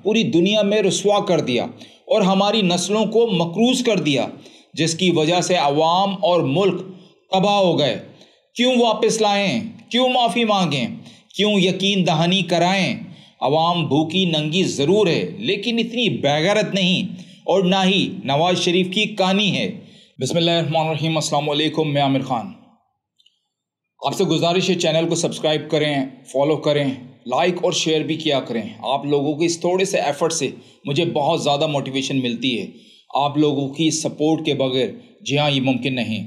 पूरी दुनिया में रुस्वा कर दिया और हमारी नस्लों को मकरूज कर दिया, जिसकी वजह से अवाम और मुल्क तबाह हो गए। क्यों वापस लाएं? क्यों माफ़ी मांगें? क्यों यकीन दहानी कराएं? अवाम भूखी नंगी ज़रूर है, लेकिन इतनी बेगैरत नहीं, और ना ही नवाज शरीफ की कहानी है। बिस्मिल्लाहिर्रहमानिर्रहीम, अस्सलाम वालेकुम, मैं आमिर खान। आपसे गुजारिश है चैनल को सब्सक्राइब करें, फॉलो करें, लाइक और शेयर भी किया करें। आप लोगों के इस थोड़े से एफर्ट से मुझे बहुत ज़्यादा मोटिवेशन मिलती है। आप लोगों की सपोर्ट के बगैर जी हाँ ये मुमकिन नहीं।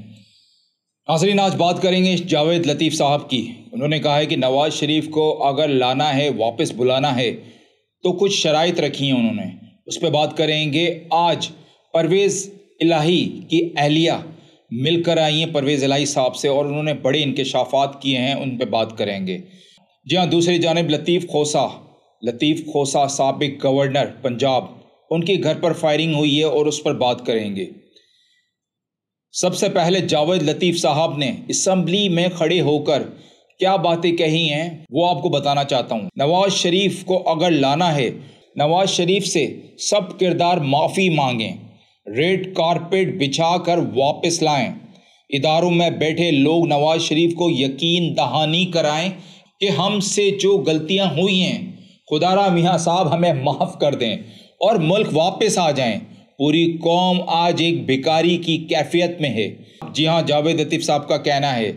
नाज़रीन, आज बात करेंगे जावेद लतीफ़ साहब की। उन्होंने कहा है कि नवाज शरीफ को अगर लाना है, वापस बुलाना है, तो कुछ शराइत रखी हैं उन्होंने, उस पर बात करेंगे। आज परवेज़ इलाही की अहलिया मिलकर आई हैं परवेज़ इलाही साहब से और उन्होंने बड़े इंकशाफात किए हैं, उन पर बात करेंगे। जी हाँ, दूसरी जानिब लतीफ़ खोसा साबिक गवर्नर पंजाब, उनके घर पर फायरिंग हुई है और उस पर बात करेंगे। सबसे पहले जावेद लतीफ़ साहब ने असम्बली में खड़े होकर क्या बातें कही हैं वो आपको बताना चाहता हूँ। नवाज शरीफ को अगर लाना है, नवाज शरीफ से सब किरदार माफ़ी मांगें, रेड कारपेट बिछाकर वापस लाएं, इदारों में बैठे लोग नवाज शरीफ को यकीन दहानी कराएं कि हमसे जो गलतियां हुई हैं खुदारा मियाँ साहब हमें माफ़ कर दें और मुल्क वापस आ जाएं। पूरी कौम आज एक भिखारी की कैफियत में है। जी हाँ, जावेद लतीफ़ साहब का कहना है।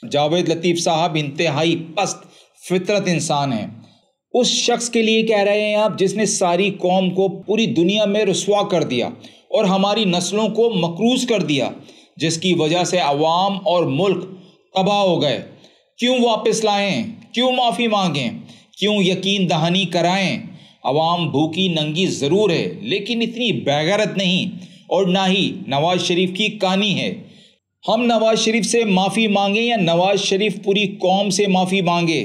जावेद लतीफ़ साहब इंतहाई पस्त फितरत इंसान हैं। उस शख्स के लिए कह रहे हैं आप जिसने सारी कौम को पूरी दुनिया में रुस्वा कर दिया और हमारी नस्लों को मकरूज कर दिया, जिसकी वजह से अवाम और मुल्क तबाह हो गए। क्यों वापस लाएं? क्यों माफ़ी मांगें? क्यों यकीन दहानी कराएं? अवाम भूखी नंगी ज़रूर है, लेकिन इतनी बेगैरत नहीं, और ना ही नवाज शरीफ की कहानी है। हम नवाज शरीफ से माफ़ी मांगें या नवाज शरीफ पूरी कौम से माफ़ी मांगे?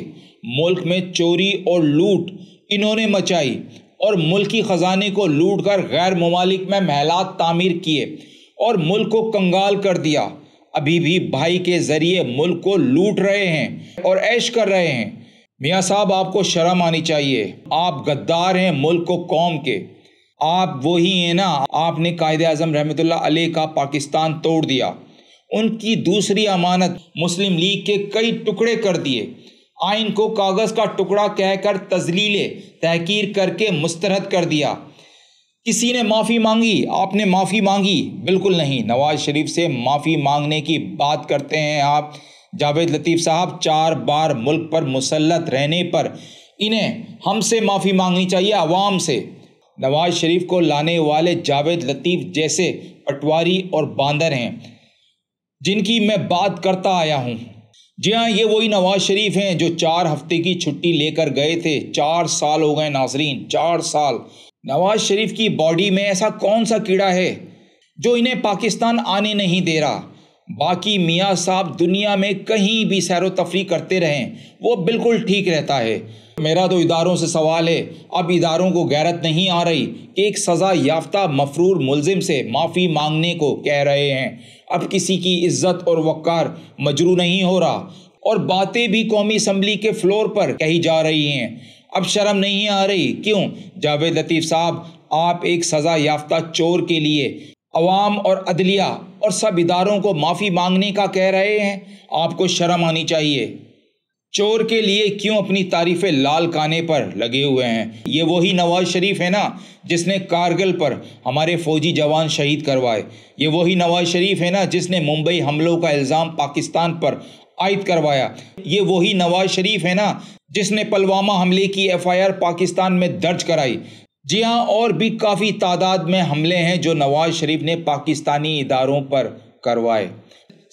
मुल्क में चोरी और लूट इन्होंने मचाई और मुल्की ख़जाने को लूट कर गैर ममालिक में महलात तामीर किए और मुल्क को कंगाल कर दिया। अभी भी भाई के ज़रिए मुल्क को लूट रहे हैं और ऐश कर रहे हैं। मियाँ साहब, आपको शर्म आनी चाहिए। आप गद्दार हैं मुल्क को, कौम के। आप वही हैं ना, आपने कायदे आज़म रहमतुल्लाह अलैह का पाकिस्तान तोड़ दिया, उनकी दूसरी अमानत मुस्लिम लीग के कई टुकड़े कर दिए, आइन को कागज़ का टुकड़ा कहकर तजलीले तहकीर करके मुस्तरद कर दिया। किसी ने माफ़ी मांगी? आपने माफ़ी मांगी? बिल्कुल नहीं। नवाज शरीफ से माफ़ी मांगने की बात करते हैं आप। जावेद लतीफ़ साहब 4 बार मुल्क पर मुसल्लत रहने पर इन्हें हमसे माफ़ी मांगनी चाहिए, अवाम से। नवाज शरीफ को लाने वाले जावेद लतीफ़ जैसे पटवारी और बांदर हैं जिनकी मैं बात करता आया हूँ। जी हाँ, ये वही नवाज शरीफ हैं जो 4 हफ्ते की छुट्टी लेकर गए थे। 4 साल हो गए नाजरीन, 4 साल। नवाज शरीफ की बॉडी में ऐसा कौन सा कीड़ा है जो इन्हें पाकिस्तान आने नहीं दे रहा? बाकी मियाँ साहब दुनिया में कहीं भी सैरो तफरी करते रहें, वो बिल्कुल ठीक रहता है। मेरा तो इदारों से सवाल है। अब इदारों को गैरत नहीं आ रही कि एक सज़ा याफ्ता मफरूर मुलजिम से माफ़ी मांगने को कह रहे हैं। अब किसी की इज्जत और वक़ार मजरू नहीं हो रहा और बातें भी कौमी असम्बली के फ्लोर पर कही जा रही हैं। अब शर्म नहीं आ रही? क्यों? जावेद लतीफ़ साहब, आप एक सज़ा याफ्ता चोर के लिए अवाम और अदलिया और सब इदारों को माफ़ी मांगने का कह रहे हैं? आपको शर्म आनी चाहिए। चोर के लिए क्यों अपनी तारीफ़ें लाल काने पर लगे हुए हैं? ये वही नवाज शरीफ है ना जिसने कारगिल पर हमारे फ़ौजी जवान शहीद करवाए। ये वही नवाज शरीफ है ना जिसने मुंबई हमलों का इल्ज़ाम पाकिस्तान पर आयद करवाया। ये वही नवाज शरीफ है ना जिसने पुलवामा हमले की FIR पाकिस्तान में दर्ज कराई। जी हाँ, और भी काफ़ी तादाद में हमले हैं जो नवाज शरीफ ने पाकिस्तानी इदारों पर करवाए।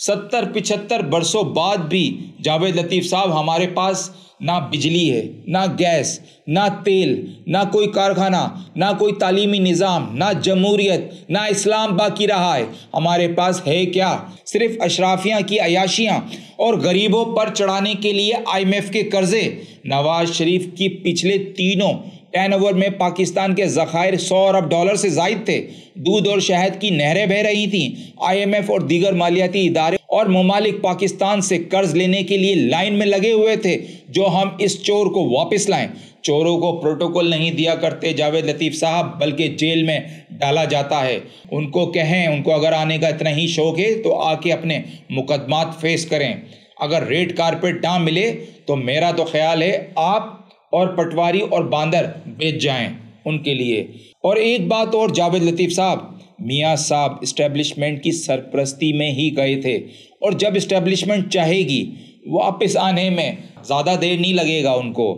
70-75 बरसों बाद भी जावेद लतीफ़ साहब, हमारे पास ना बिजली है, ना गैस, ना तेल, ना कोई कारखाना, ना कोई तालीमी निज़ाम, ना जमहूरियत, ना इस्लाम बाकी रहा है। हमारे पास है क्या? सिर्फ अशराफियाँ की अयाशियाँ और गरीबों पर चढ़ाने के लिए IMF के कर्जे। नवाज शरीफ की पिछले तीनों टर्नओवर में पाकिस्तान के ज़खायर $100 अरब से ज़ायद थे। दूध और शहद की नहरें बह रही थीं। IMF और दीगर मालियाती इदारे और ममालिक पाकिस्तान से कर्ज लेने के लिए लाइन में लगे हुए थे जो हम इस चोर को वापस लाएं। चोरों को प्रोटोकॉल नहीं दिया करते जावेद लतीफ़ साहब, बल्कि जेल में डाला जाता है। उनको कहें, उनको अगर आने का इतना ही शौक है तो आके अपने मुकदमात फेस करें। अगर रेड कारपेट ना मिले तो मेरा तो ख्याल है आप और पटवारी और बांदर बेच जाएं उनके लिए। और एक बात और जावेद लतीफ़ साहब, मियाँ साहब इस्टेब्लिशमेंट की सरपरस्ती में ही गए थे, और जब इस्टेब्लिशमेंट चाहेगी वापस आने में ज़्यादा देर नहीं लगेगा उनको।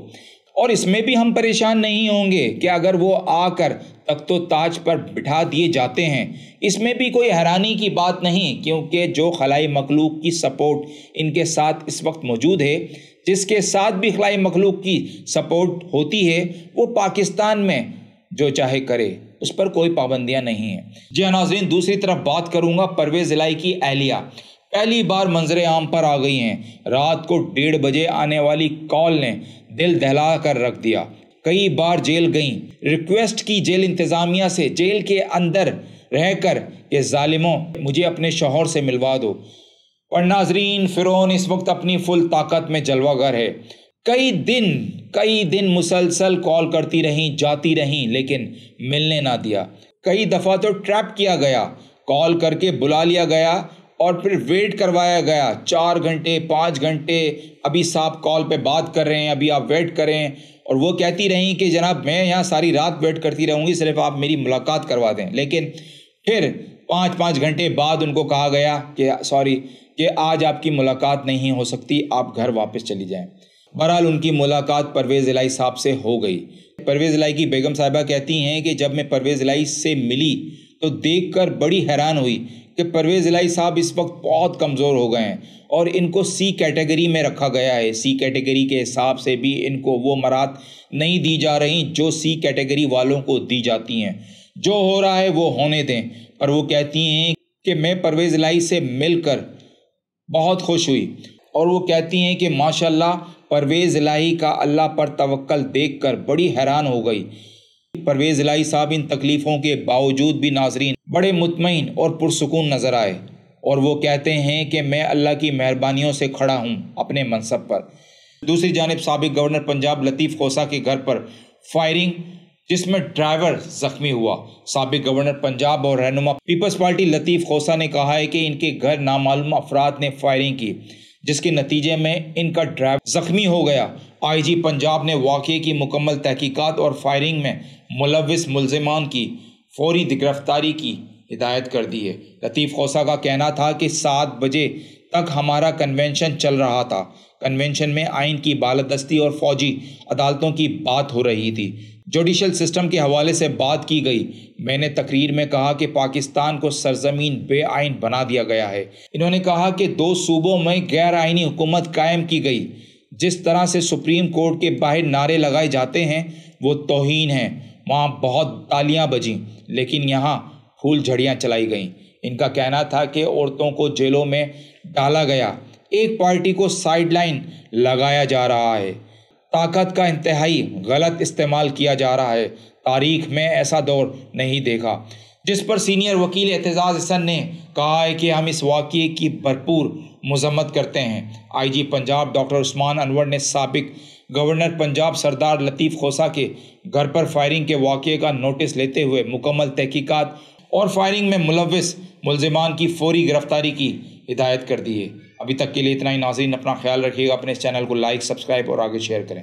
और इसमें भी हम परेशान नहीं होंगे कि अगर वो आकर तख्तो ताज पर बिठा दिए जाते हैं, इसमें भी कोई हैरानी की बात नहीं, क्योंकि जो खलाई मखलूक की सपोर्ट इनके साथ इस वक्त मौजूद है, जिसके साथ भी खलाई मखलूक की सपोर्ट होती है, वो पाकिस्तान में जो चाहे करे, उस पर कोई पाबंदियां नहीं है। जी हाँ नाज़रीन, दूसरी तरफ बात करूंगा परवेज़ इलाही की अहलिया पहली बार मंजरे आम पर आ गई हैं। रात को 1:30 बजे आने वाली कॉल ने दिल दहला कर रख दिया। कई बार जेल गईं, रिक्वेस्ट की जेल इंतज़ामिया से, जेल के अंदर रहकर कि जालिमों मुझे अपने शौहर से मिलवा दो। और नाजरीन, फ़िरौन इस वक्त अपनी फुल ताकत में जलवागर है। कई दिन मुसलसल कॉल करती रहीं, जाती रहीं, लेकिन मिलने ना दिया। कई दफ़ा तो ट्रैप किया गया, कॉल करके बुला लिया गया और फिर वेट करवाया गया 4 घंटे 5 घंटे, अभी साहब कॉल पे बात कर रहे हैं, अभी आप वेट करें। और वो कहती रहीं कि जनाब मैं यहाँ सारी रात वेट करती रहूँगी, सिर्फ आप मेरी मुलाकात करवा दें। लेकिन फिर 5-5 घंटे बाद उनको कहा गया कि सॉरी कि आज आपकी मुलाकात नहीं हो सकती, आप घर वापस चली जाएं। बहरहाल उनकी मुलाकात परवेज़ इलाही साहब से हो गई। परवेज़ इलाही की बेगम साहिबा कहती हैं कि जब मैं परवेज़ इलाही से मिली तो देखकर बड़ी हैरान हुई कि परवेज़ इलाही साहब इस वक्त बहुत कमज़ोर हो गए हैं और इनको सी कैटेगरी में रखा गया है। सी कैटेगरी के हिसाब से भी इनको वो मराहत नहीं दी जा रही जो सी कैटेगरी वालों को दी जाती हैं। जो हो रहा है वो होने दें। पर वो कहती हैं कि मैं परवेज़ इलाही से मिलकर बहुत खुश हुई, और वो कहती हैं कि माशाल्लाह परवेज़ इलाही का अल्लाह पर तवक्कल देखकर बड़ी हैरान हो गई। परवेज़ इलाही साहब इन तकलीफ़ों के बावजूद भी नाजरीन बड़े मुतमईन और पुरसुकून नज़र आए, और वो कहते हैं कि मैं अल्लाह की मेहरबानियों से खड़ा हूँ अपने मनसब पर। दूसरी जानिब साबिक गवर्नर पंजाब लतीफ़ खोसा के घर पर फायरिंग, जिसमें ड्राइवर जख्मी हुआ। साबिक गवर्नर पंजाब और रहनुमा पीपल्स पार्टी लतीफ़ खोसा ने कहा है कि इनके घर नामालूम अफराद ने फायरिंग की, जिसके नतीजे में इनका ड्राइवर जख्मी हो गया। आईजी पंजाब ने वाक़े की मुकम्मल तहकीकात और फायरिंग में मुलव्विस मुल्ज़िमान की फौरी गिरफ्तारी की हिदायत कर दी है। लतीफ़ खोसा का कहना था कि 7 बजे तक हमारा कन्वेंशन चल रहा था। कन्वेंशन में आइन की बालादस्ती और फौजी अदालतों की बात हो रही थी। जुडिशल सिस्टम के हवाले से बात की गई। मैंने तकरीर में कहा कि पाकिस्तान को सरजमीन बेआइन बना दिया गया है। इन्होंने कहा कि 2 सूबों में गैर आइनी हुकूमत कायम की गई। जिस तरह से सुप्रीम कोर्ट के बाहर नारे लगाए जाते हैं वो तौहीन है। वहाँ बहुत तालियां बजीं, लेकिन यहाँ फूल झड़ियाँ चलाई गईं। इनका कहना था कि औरतों को जेलों में डाला गया, एक पार्टी को साइडलाइन लगाया जा रहा है, ताकत का इंतहाई गलत इस्तेमाल किया जा रहा है। तारीख में ऐसा दौर नहीं देखा। जिस पर सीनियर वकील एतजाज़ हसन ने कहा है कि हम इस वाक़ये की भरपूर मज़म्मत करते हैं। आईजी पंजाब डॉक्टर उस्मान अनवर ने साबिक गवर्नर पंजाब सरदार लतीफ़ खोसा के घर पर फायरिंग के वाक़ये का नोटिस लेते हुए मुकम्मल तहकीकात और फायरिंग में मुलव्विस मुल्ज़िमान की फौरी गिरफ्तारी की हिदायत कर दी है। अभी तक के लिए इतना ही नाज़रीन, अपना ख्याल रखिएगा, अपने इस चैनल को लाइक, सब्सक्राइब और आगे शेयर करें।